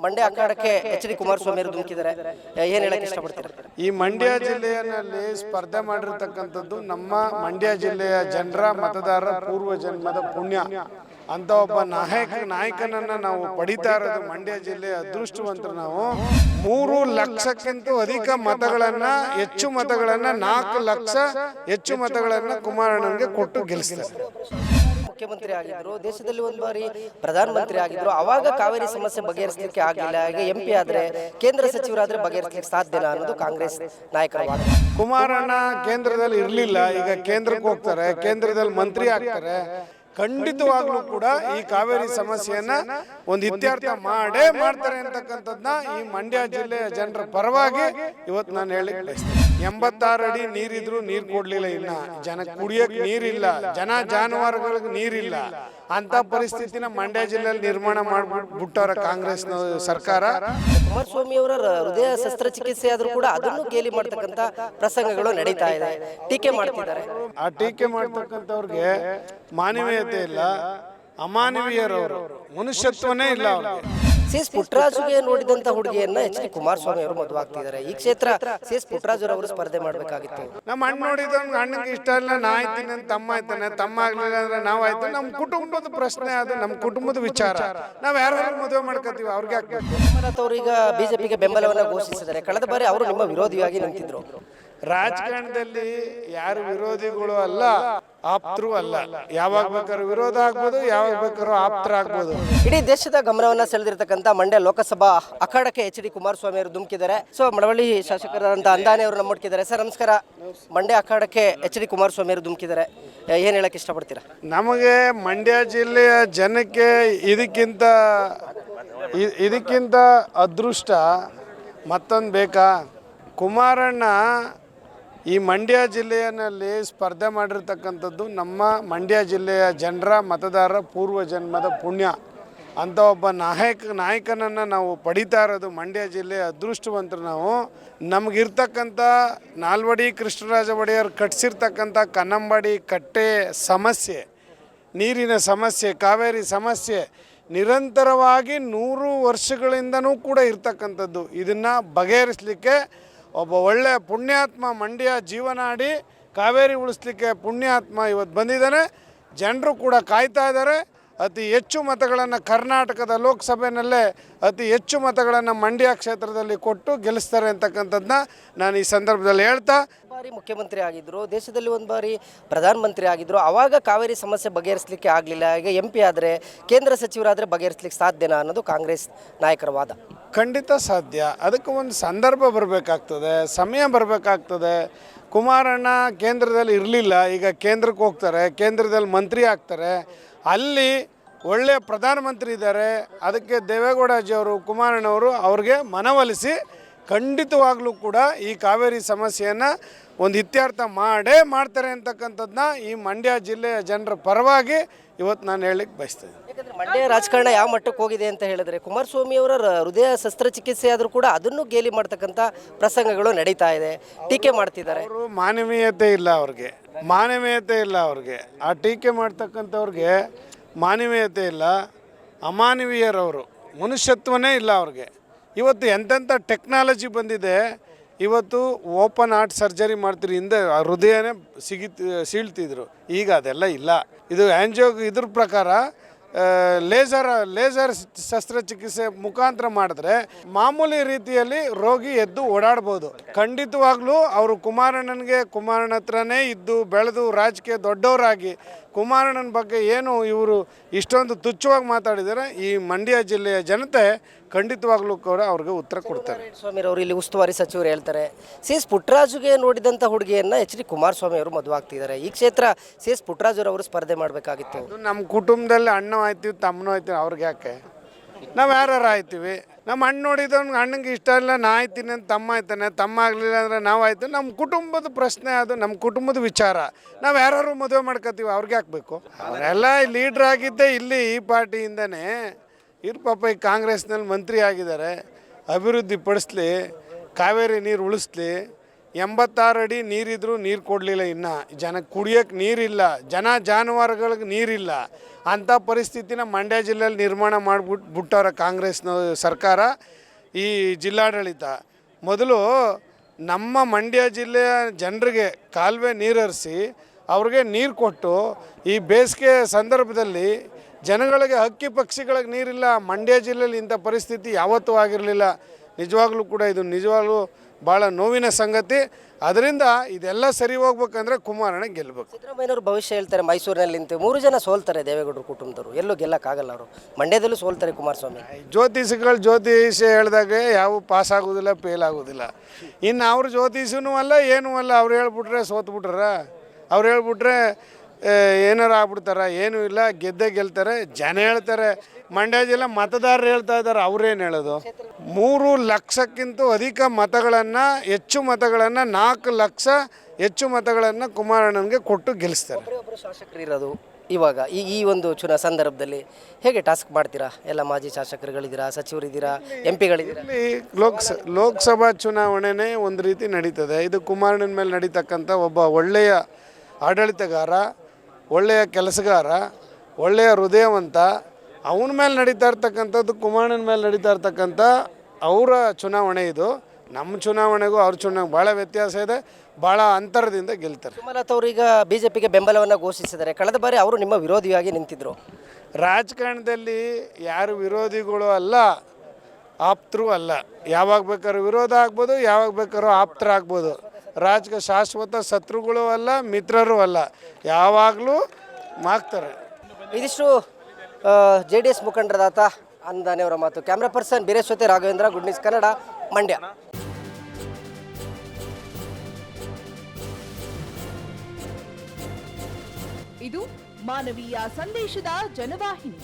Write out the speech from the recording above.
Mandya ಅಖಾಡಕ್ಕೆ H D. Kumaraswamy ಅವರು ಧುಮುಕಿದ್ದಾರೆ. ಏನು ಹೇಳಕ್ಕೆ ಇಷ್ಟಪಡ್ತೀರಾ? ಈ ಮಂಡ್ಯ ಜಿಲ್ಲೆಯಲ್ಲಿ ಸ್ಪರ್ಧೆ ಮಾಡಿರ್ತಕ್ಕಂಥದ್ದು ನಮ್ಮ ಮಂಡ್ಯ ಜಿಲ್ಲೆಯ ಜನರ ಮತದಾರರ ಪೂರ್ವ ಜನ್ಮದ ಪುಣ್ಯ ಅಂತ ಒಬ್ಬ ನಾಯಕನನ್ನ ನಾವು ಪಡಿತಾ ಇರೋದು ಮಂಡ್ಯ ಜಿಲ್ಲೆಯ ಅದೃಷ್ಟವಂತರು. ನಾವು 3 ಲಕ್ಷಕ್ಕಿಂತ ಅಧಿಕ ಮತಗಳನ್ನ, ಹೆಚ್ಚು ಮತಗಳನ್ನ, 4 ಲಕ್ಷ ಹೆಚ್ಚು ಮತಗಳನ್ನ ಕುಮಾರಣ್ಣನಿಗೆ ಕೊಟ್ಟು ಗೆಲ್ಲಿಸಿದ್ದಾರೆ. ಮುಖ್ಯಮಂತ್ರಿ ಆಗಿದ್ರು, ದೇಶದಲ್ಲಿ ಒಂದು ಬಾರಿ ಪ್ರಧಾನಮಂತ್ರಿ ಆಗಿದ್ರು. ಅವಾಗ ಕಾವೇರಿ ಸಮಸ್ಯೆ ಬಗೆಹರಿಸಲಿಕ್ಕೆ ಆಗಿಲ್ಲ. ಈಗ MP ಆದ್ರೆ, ಕೇಂದ್ರ ಸಚಿವರಾದ್ರೆ ಬಗೆಹರಿಸಲಿಕ್ಕೆ ಸಾಧ್ಯನಾ ಅನ್ನೋದು ಕಾಂಗ್ರೆಸ್ ನಾಯಕರ ವಾದ. ಕುಮಾರಣ್ಣ ಕೇಂದ್ರದಲ್ಲಿ ಇರಲಿಲ್ಲ, ಈಗ ಕೇಂದ್ರಕ್ಕೆ ಹೋಗ್ತಾರೆ, ಕೇಂದ್ರದಲ್ಲಿ ಮಂತ್ರಿ ಆಗ್ತಾರೆ. ಖಂಡಿತವಾಗ್ಲೂ ಕೂಡ ಈ ಕಾವೇರಿ ಸಮಸ್ಯೆಯನ್ನ ಒಂದು ಇತ್ಯರ್ಥ ಮಾಡ್ತಾರೆ ಅಂತಕ್ಕಂಥದ್ನ ಈ ಮಂಡ್ಯ ಜಿಲ್ಲೆಯ ಜನರ ಪರವಾಗಿ ಇವತ್ತು ನಾನು ಹೇಳಿಕ್ಕೆ ಬಯಸ್ತೇನೆ. 86 ಅಡಿ ನೀರಿದ್ರು ನೀರು ಕೊಡ್ಲಿಲ್ಲ, ಇನ್ನ ಜನ ಕುಡಿಯಕ್ಕೆ ನೀರಿಲ್ಲ, ಜಾನುವಾರುಗಳಿಗೆ ನೀರಿಲ್ಲ. ಅಂತ ಪರಿಸ್ಥಿತಿನ ಮಂಡ್ಯ ಜಿಲ್ಲೆಯಲ್ಲಿ ನಿರ್ಮಾಣ ಮಾಡ್ಬಿಟ್ಟವರ ಕಾಂಗ್ರೆಸ್ ಸರ್ಕಾರ. ಕುಮಾರಸ್ವಾಮಿ ಅವರ ಹೃದಯ ಶಸ್ತ್ರಚಿಕಿತ್ಸೆ ಆದ್ರೂ ಕೂಡ ಅದನ್ನು ಗೇಲಿ ಮಾಡ್ತಕ್ಕಂಥ ಪ್ರಸಂಗಗಳು ನಡೀತಾ ಇದೆ, ಟೀಕೆ ಮಾಡ್ತಿದ್ದಾರೆ. ಆ ಟೀಕೆ ಮಾಡ್ತಕ್ಕಂಥವ್ರಿಗೆ ಮಾನವೀಯತೆ ಇಲ್ಲ, ಅಮಾನವೀಯರವರು, ಮನುಷ್ಯತ್ವನೇ ಇಲ್ಲ ಅವ್ರಿಗೆ. ಸಿ.ಎಸ್. ಪುಟ್ಟರಾಜುಗೆ ನೋಡಿದಂತ ಹುಡುಗಿಯನ್ನ ಎಚ್.ಡಿ. ಕುಮಾರಸ್ವಾಮಿ ಅವರು ಮದುವೆ ಆಗ್ತಿದ್ದಾರೆ. ಈ ಕ್ಷೇತ್ರ ಸಿ.ಎಸ್. ಪುಟ್ಟರಾಜು ಅವರು ಸ್ಪರ್ಧೆ ಮಾಡ್ಬೇಕಾಗಿತ್ತು. ನಮ್ಮ ಅಣ್ಣ ನೋಡಿದ ಅಣ್ಣನಿಗೆ ಇಷ್ಟ ಇಲ್ಲ, ನಾ ಆಯ್ತೀನಿ ಅಂತ ತಮ್ಮ ಆಯ್ತಾನೆ, ತಮ್ಮ ಆಗ್ಲಿಲ್ಲ ಅಂದ್ರೆ ನಾವು ಆಯ್ತು. ನಮ್ಮ ಕುಟುಂಬದ ಪ್ರಶ್ನೆ ಅದು, ನಮ್ಮ ಕುಟುಂಬದ ವಿಚಾರ. ನಾವ್ ಯಾರು ಮದುವೆ ಮಾಡ್ಕೋತೀವಿ, ಅವ್ರಿಗೆ ಹಾಕ್ಬೇಕು. ಅವರು ಈಗ ಬಿಜೆಪಿಗೆ ಬೆಂಬಲವನ್ನ ಘೋಷಿಸಿದ್ದಾರೆ. ಕಳೆದ ಬಾರಿ ಅವರು ನಿಮ್ಮ ವಿರೋಧಿಯಾಗಿ ನಿಂತಿದ್ರು. ರಾಜಕಾರಣದಲ್ಲಿ ಯಾರು ವಿರೋಧಿಗಳು ಅಲ್ಲ, ಆಪ್ತರು ಅಲ್ಲ. ಯಾವಾಗ ಬೇಕಾದ್ರೂ ವಿರೋಧ ಆಗ್ಬೋದು, ಯಾವಾಗ ಬೇಕಾದ್ರೂ ಆಪ್ತರ ಆಗ್ಬೋದು. ಇಡೀ ದೇಶದ ಗಮನವನ್ನ ಸೆಳೆದಿರ್ತಕ್ಕಂಥ ಮಂಡ್ಯ ಲೋಕಸಭಾ ಅಖಾಡಕ್ಕೆ ಎಚ್.ಡಿ. ಕುಮಾರಸ್ವಾಮಿ ಅವರು ಧುಮುಕಿದ್ದಾರೆ. ಸೊ ಮಳವಳ್ಳಿ ಶಾಸಕರಾದಂಥ ಅಂದಾನೆ ಅವರು ನಮ್ಮೊಟ್ಟಿದ್ದಾರೆ. ಸರ್ ನಮಸ್ಕಾರ. ಮಂಡ್ಯ ಅಖಾಡಕ್ಕೆ ಎಚ್.ಡಿ. ಕುಮಾರಸ್ವಾಮಿ ಅವರು ಧುಮುಕಿದ್ದಾರೆ, ಏನು ಹೇಳಕ್ಕೆ ಇಷ್ಟಪಡ್ತೀರಾ? ನಮಗೆ ಮಂಡ್ಯ ಜಿಲ್ಲೆಯ ಜನಕ್ಕೆ ಇದಕ್ಕಿಂತ ಅದೃಷ್ಟ ಮತ್ತೊಂದು ಬೇಕಾ? ಕುಮಾರಣ್ಣ ಈ ಮಂಡ್ಯ ಜಿಲ್ಲೆಯಲ್ಲಿ ಸ್ಪರ್ಧೆ ಮಾಡಿರ್ತಕ್ಕಂಥದ್ದು ನಮ್ಮ ಮಂಡ್ಯ ಜಿಲ್ಲೆಯ ಜನರ ಮತದಾರರ ಪೂರ್ವ ಜನ್ಮದ ಪುಣ್ಯ ಅಂತ ಒಬ್ಬ ನಾಯಕನನ್ನು ನಾವು ಪಡಿತಾ ಇರೋದು ಮಂಡ್ಯ ಜಿಲ್ಲೆಯ ಅದೃಷ್ಟವಂತರು. ನಾವು ನಮಗಿರ್ತಕ್ಕಂಥ ನಾಲ್ವಡಿ ಕೃಷ್ಣರಾಜ ಒಡೆಯರ್ ಕಟ್ಟಿಸಿರ್ತಕ್ಕಂಥ ಕನ್ನಂಬಾಡಿ ಕಟ್ಟೆ ಸಮಸ್ಯೆ, ನೀರಿನ ಸಮಸ್ಯೆ, ಕಾವೇರಿ ಸಮಸ್ಯೆ ನಿರಂತರವಾಗಿ 100 ವರ್ಷಗಳಿಂದನೂ ಕೂಡ ಇರ್ತಕ್ಕಂಥದ್ದು. ಇದನ್ನು ಬಗೆಹರಿಸಲಿಕ್ಕೆ ಒಬ್ಬ ಒಳ್ಳೆ ಪುಣ್ಯಾತ್ಮ, ಮಂಡ್ಯ ಜೀವನಾಡಿ ಕಾವೇರಿ ಉಳಿಸ್ಲಿಕ್ಕೆ ಪುಣ್ಯಾತ್ಮ ಇವತ್ತು ಬಂದಿದ್ದಾನೆ. ಜನರು ಕೂಡ ಕಾಯ್ತಾ ಇದ್ದಾರೆ. ಅತಿ ಹೆಚ್ಚು ಮತಗಳನ್ನು ಕರ್ನಾಟಕದ ಲೋಕಸಭೆಯಲ್ಲೇ ಅತಿ ಹೆಚ್ಚು ಮತಗಳನ್ನು ಮಂಡ್ಯ ಕ್ಷೇತ್ರದಲ್ಲಿ ಕೊಟ್ಟು ಗೆಲ್ಲಿಸ್ತಾರೆ ಅಂತಕ್ಕಂಥದ್ದನ್ನ ನಾನು ಈ ಸಂದರ್ಭದಲ್ಲಿ ಹೇಳ್ತಾ, ಬಾರಿ ಮುಖ್ಯಮಂತ್ರಿ ಆಗಿದ್ರು, ದೇಶದಲ್ಲಿ ಒಂದು ಬಾರಿ ಪ್ರಧಾನಮಂತ್ರಿ ಆಗಿದ್ರು. ಅವಾಗ ಕಾವೇರಿ ಸಮಸ್ಯೆ ಬಗೆಹರಿಸಲಿಕ್ಕೆ ಆಗಲಿಲ್ಲ. ಈಗ MP ಆದ್ರೆ, ಕೇಂದ್ರ ಸಚಿವರಾದ್ರೆ ಬಗೆಹರಿಸಲಿಕ್ಕೆ ಸಾಧ್ಯನಾ ಅನ್ನೋದು ಕಾಂಗ್ರೆಸ್ ನಾಯಕರ ವಾದ. ಖಂಡಿತ ಸಾಧ್ಯ. ಅದಕ್ಕೆ ಒಂದು ಸಂದರ್ಭ ಬರಬೇಕಾಗ್ತದೆ, ಸಮಯ ಬರಬೇಕಾಗ್ತದೆ. ಕುಮಾರಣ್ಣ ಕೇಂದ್ರದಲ್ಲಿ ಇರಲಿಲ್ಲ, ಈಗ ಕೇಂದ್ರಕ್ಕೆ ಹೋಗ್ತಾರೆ, ಕೇಂದ್ರದಲ್ಲಿ ಮಂತ್ರಿ ಆಗ್ತಾರೆ. ಅಲ್ಲಿ ಒಳ್ಳೆಯ ಪ್ರಧಾನಮಂತ್ರಿ ಇದ್ದಾರೆ. ಅದಕ್ಕೆ ದೇವೇಗೌಡಜಿಯವರು, ಕುಮಾರಣ್ಣವರು ಅವ್ರಿಗೆ ಮನವೊಲಿಸಿ ಖಂಡಿತವಾಗ್ಲೂ ಕೂಡ ಈ ಕಾವೇರಿ ಸಮಸ್ಯೆಯನ್ನು ಒಂದು ಇತ್ಯರ್ಥ ಮಾಡ್ತಾರೆ ಅಂತಕ್ಕಂಥದ್ದನ್ನ ಈ ಮಂಡ್ಯ ಜಿಲ್ಲೆಯ ಜನರ ಪರವಾಗಿ ಇವತ್ತು ನಾನು ಹೇಳಲಿಕ್ಕೆ ಬಯಸ್ತೇನೆ. ಯಾಕಂದರೆ ಮಂಡ್ಯ ರಾಜಕಾರಣ ಯಾವ ಮಟ್ಟಕ್ಕೆ ಹೋಗಿದೆ ಅಂತ ಹೇಳಿದ್ರೆ, ಕುಮಾರಸ್ವಾಮಿ ಅವರ ಹೃದಯ ಶಸ್ತ್ರಚಿಕಿತ್ಸೆ ಆದರೂ ಕೂಡ ಅದನ್ನು ಗೇಲಿ ಮಾಡ್ತಕ್ಕಂಥ ಪ್ರಸಂಗಗಳು ನಡೀತಾ ಇದೆ, ಟೀಕೆ ಮಾಡ್ತಿದ್ದಾರೆ. ಅವರು ಮಾನವೀಯತೆ ಇಲ್ಲ ಅವ್ರಿಗೆ. ಆ ಟೀಕೆ ಮಾಡ್ತಕ್ಕಂಥವ್ರಿಗೆ ಮಾನವೀಯತೆ ಇಲ್ಲ, ಅಮಾನವೀಯರವರು, ಮನುಷ್ಯತ್ವನೇ ಇಲ್ಲ ಅವ್ರಿಗೆ. ಇವತ್ತು ಎಂತೆಂಥ ಟೆಕ್ನಾಲಜಿ ಬಂದಿದೆ. ಇವತ್ತು ಓಪನ್ ಹಾರ್ಟ್ ಸರ್ಜರಿ ಮಾಡ್ತೀರಿ, ಹಿಂದೆ ಹೃದಯನೇ ಸೀಳ್ತಿದ್ರು. ಈಗ ಅದೆಲ್ಲ ಇಲ್ಲ. ಇದು ಇದ್ರ ಪ್ರಕಾರ ಲೇಸರ್ ಶಸ್ತ್ರಚಿಕಿತ್ಸೆ ಮುಖಾಂತರ ಮಾಡಿದ್ರೆ ಮಾಮೂಲಿ ರೀತಿಯಲ್ಲಿ ರೋಗಿ ಎದ್ದು ಓಡಾಡ್ಬೋದು. ಖಂಡಿತವಾಗ್ಲೂ ಅವರು ಕುಮಾರಣ್ಣನ ಹತ್ರನೇ ಇದ್ದು ಬೆಳೆದು ರಾಜಕೀಯ ದೊಡ್ಡವರಾಗಿ ಕುಮಾರಣ್ಣನ ಬಗ್ಗೆ ಏನು ಇವರು ಇಷ್ಟೊಂದು ತುಚ್ಛವಾಗಿ ಮಾತಾಡಿದರೆ ಈ ಮಂಡ್ಯ ಜಿಲ್ಲೆಯ ಜನತೆ ಖಂಡಿತವಾಗ್ಲೂ ಕೂಡ ಅವ್ರಿಗೆ ಉತ್ತರ ಕೊಡ್ತಾರೆ. ಸ್ವಾಮಿ ಅವರು ಇಲ್ಲಿ ಉಸ್ತುವಾರಿ ಸಚಿವರು ಹೇಳ್ತಾರೆ, ಸಿ.ಎಸ್. ಪುಟ್ಟರಾಜುಗೆ ನೋಡಿದಂಥ ಹುಡುಗಿಯನ್ನ ಎಚ್.ಡಿ. ಕುಮಾರಸ್ವಾಮಿ ಅವರು ಮದುವೆ ಆಗ್ತಿದ್ದಾರೆ. ಈ ಕ್ಷೇತ್ರ ಸಿ.ಎಸ್. ಪುಟ್ಟರಾಜು ಅವರು ಸ್ಪರ್ಧೆ ಮಾಡಬೇಕಾಗಿತ್ತು. ನಮ್ಮ ಕುಟುಂಬದಲ್ಲಿ ಅಣ್ಣ ಆಯ್ತೀವಿ, ತಮ್ಮನೂ ಆಯ್ತೀವಿ, ಅವ್ರಿಗೆ ಯಾಕೆ? ನಾವು ಯಾರು ಆಯ್ತೀವಿ. ನಮ್ಮ ಅಣ್ಣ ನೋಡಿದವ್ನಿಗೆ ಅಣ್ಣಂಗೆ ಇಷ್ಟ ಇಲ್ಲ, ನಾ ಆಯ್ತೀನಿ ಅಂತ ತಮ್ಮ ಆಯ್ತಾನೆ, ತಮ್ಮ ಆಗಲಿಲ್ಲ ಅಂದರೆ ನಾವು ಆಯ್ತು. ನಮ್ಮ ಕುಟುಂಬದ ಪ್ರಶ್ನೆ ಅದು, ನಮ್ಮ ಕುಟುಂಬದ ವಿಚಾರ. ನಾವು ಯಾರು ಮದುವೆ ಮಾಡ್ಕೋತೀವಿ, ಅವ್ರಿಗೆ ಹಾಕಬೇಕು. ಅವರೆಲ್ಲ ಲೀಡ್ರ್ ಆಗಿದ್ದೆ ಇಲ್ಲಿ ಈ ಪಾರ್ಟಿಯಿಂದನೇ. ಇವ್ರು ಪಾಪ ಈ ಕಾಂಗ್ರೆಸ್ನಲ್ಲಿ ಮಂತ್ರಿ ಆಗಿದ್ದಾರೆ. ಅಭಿವೃದ್ಧಿ ಪಡಿಸ್ಲಿ, ಕಾವೇರಿ ನೀರು ಉಳಿಸ್ಲಿ, 86 ಅಡಿ ನೀರಿದ್ರೂ ನೀರು ಕೊಡಲಿಲ್ಲ. ಇನ್ನು ಜನಕ್ಕೆ ಕುಡಿಯೋಕ್ಕೆ ನೀರಿಲ್ಲ, ಜಾನುವಾರುಗಳಿಗೆ ನೀರಿಲ್ಲ. ಅಂಥ ಪರಿಸ್ಥಿತಿನ ಮಂಡ್ಯ ಜಿಲ್ಲೆಯಲ್ಲಿ ನಿರ್ಮಾಣ ಬಿಟ್ಟವ್ರ ಕಾಂಗ್ರೆಸ್ನ ಸರ್ಕಾರ, ಈ ಜಿಲ್ಲಾಡಳಿತ. ಮೊದಲು ನಮ್ಮ ಮಂಡ್ಯ ಜಿಲ್ಲೆಯ ಜನರಿಗೆ ಕಾಲುವೆ ನೀರು ಹರಿಸಿ ಅವ್ರಿಗೆ ನೀರು ಕೊಟ್ಟು, ಈ ಬೇಸಿಗೆ ಸಂದರ್ಭದಲ್ಲಿ ಜನಗಳಿಗೆ ಹಕ್ಕಿ ಪಕ್ಷಿಗಳಿಗೆ ನೀರಿಲ್ಲ. ಮಂಡ್ಯ ಜಿಲ್ಲೆಯಲ್ಲಿ ಇಂಥ ಪರಿಸ್ಥಿತಿ ಯಾವತ್ತೂ ಆಗಿರಲಿಲ್ಲ. ನಿಜವಾಗ್ಲೂ ಕೂಡ ಇದು ನಿಜವಾಗ್ಲೂ ಭಾಳ ನೋವಿನ ಸಂಗತಿ. ಅದರಿಂದ ಇದೆಲ್ಲ ಸರಿ ಹೋಗ್ಬೇಕಂದ್ರೆ ಕುಮಾರಣ್ಣ ಗೆಲ್ಲಬೇಕು. ಸಿದ್ದರಾಮಯ್ಯನವರು ಭವಿಷ್ಯ ಹೇಳ್ತಾರೆ ಮೈಸೂರಿನಲ್ಲಿ ನಿಂತು 3 ಜನ ಸೋಲ್ತಾರೆ ದೇವೇಗೌಡರು ಕುಟುಂಬದವರು, ಎಲ್ಲೂ ಗೆಲ್ಲಕ್ಕಾಗಲ್ಲ ಅವರು. ಮಂಡ್ಯದಲ್ಲೂ ಸೋಲ್ತಾರೆ ಕುಮಾರಸ್ವಾಮಿ. ಜ್ಯೋತಿಷ ಹೇಳಿದಾಗ ಯಾವ ಪಾಸ್ ಆಗೋದಿಲ್ಲ, ಫೇಲ್ ಆಗೋದಿಲ್ಲ. ಇನ್ನು ಅವ್ರ ಜ್ಯೋತಿಷನೂ ಅಲ್ಲ, ಏನೂ ಅಲ್ಲ. ಅವ್ರು ಹೇಳ್ಬಿಟ್ರೆ ಸೋತ್ಬಿಟ್ರ, ಅವ್ರು ಹೇಳ್ಬಿಟ್ರೆ ಏನಾರ ಆಗ್ಬಿಡ್ತಾರ. ಏನೂ ಇಲ್ಲ, ಗೆಲ್ತಾರೆ. ಜನ ಹೇಳ್ತಾರೆ, ಮಂಡ್ಯ ಜಿಲ್ಲೆ ಮತದಾರರು ಹೇಳ್ತಾ ಇದ್ದಾರೆ. ಅವ್ರೇನು ಹೇಳೋದು? 3 ಲಕ್ಷಕ್ಕಿಂತ ಅಧಿಕ ಮತಗಳನ್ನು, ಹೆಚ್ಚು ಮತಗಳನ್ನು, 4 ಲಕ್ಷ ಹೆಚ್ಚು ಮತಗಳನ್ನು ಕುಮಾರಣ್ಣನಿಗೆ ಕೊಟ್ಟು ಗೆಲ್ಲಿಸ್ತಾರೆ. ಒಬ್ಬರು ಶಾಸಕರು ಇರೋದು ಇವಾಗ ಈ ಒಂದು ಸಂದರ್ಭದಲ್ಲಿ ಹೇಗೆ ಟಾಸ್ಕ್ ಮಾಡ್ತೀರಾ? ಎಲ್ಲ ಮಾಜಿ ಶಾಸಕರುಗಳಿದ್ದೀರಾ, ಸಚಿವರಿದ್ದೀರಾ, MP ಗಳಿದ್ದೀರಾ. ಇಲ್ಲಿ ಲೋಕಸಭಾ ಚುನಾವಣೆನೇ ಒಂದು ರೀತಿ ನಡೀತದೆ. ಇದು ಕುಮಾರಣ್ಣನ ಮೇಲೆ ನಡೀತಕ್ಕಂಥ ಒಬ್ಬ ಒಳ್ಳೆಯ ಆಡಳಿತಗಾರ, ಒಳ್ಳೆಯ ಕೆಲಸಗಾರ, ಒಳ್ಳೆಯ ಹೃದಯವಂತ. ಅವನ ಮೇಲೆ ನಡೀತಾ ಇರ್ತಕ್ಕಂಥದ್ದು, ಕುಮಾರಣ್ಣನ ಮೇಲೆ ನಡೀತಾ ಇರ್ತಕ್ಕಂಥ ಅವರ ಚುನಾವಣೆ ಇದು. ನಮ್ಮ ಚುನಾವಣೆಗೂ ಅವ್ರ ಚುನಾವಣೆಗೂ ಭಾಳ ವ್ಯತ್ಯಾಸ ಇದೆ. ಭಾಳ ಅಂತರದಿಂದ ಗೆಲ್ತಾರೆ. ಸುಮಲತಾ ಅವರು ಈಗ BJPಗೆ ಬೆಂಬಲವನ್ನು ಘೋಷಿಸಿದ್ದಾರೆ. ಕಳೆದ ಬಾರಿ ಅವರು ನಿಮ್ಮ ವಿರೋಧಿಯಾಗಿ ನಿಂತಿದ್ರು. ರಾಜಕಾರಣದಲ್ಲಿ ಯಾರು ವಿರೋಧಿಗಳು ಅಲ್ಲ, ಆಪ್ತರು ಅಲ್ಲ. ಯಾವಾಗ ಬೇಕಾದ್ರೂ ವಿರೋಧ ಆಗ್ಬೋದು, ಯಾವಾಗ ಬೇಕಾದ್ರೂ ಆಪ್ತರ ಆಗ್ಬೋದು. ಶಾಶ್ವತ ಶತ್ರುಗಳು ಅಲ್ಲ, ಮಿತ್ರರು ಅಲ್ಲ, ಯಾವಾಗಲೂ ಮಾಗ್ತಾರೆ. ಇದಿಷ್ಟು JDS ಮುಖಂಡರಾದ ಅಂದಾನೆಯವರ ಮಾತು. ಕ್ಯಾಮ್ರಾ ಪರ್ಸನ್ ಬೀರೇಶ್ವತಿ ರಾಘವೇಂದ್ರ, ಗುಡ್ ನ್ಯೂಸ್ ಕನ್ನಡ, ಮಂಡ್ಯ. ಇದು ಮಾನವೀಯ ಸಂದೇಶದ ಜನವಾಹಿನಿ.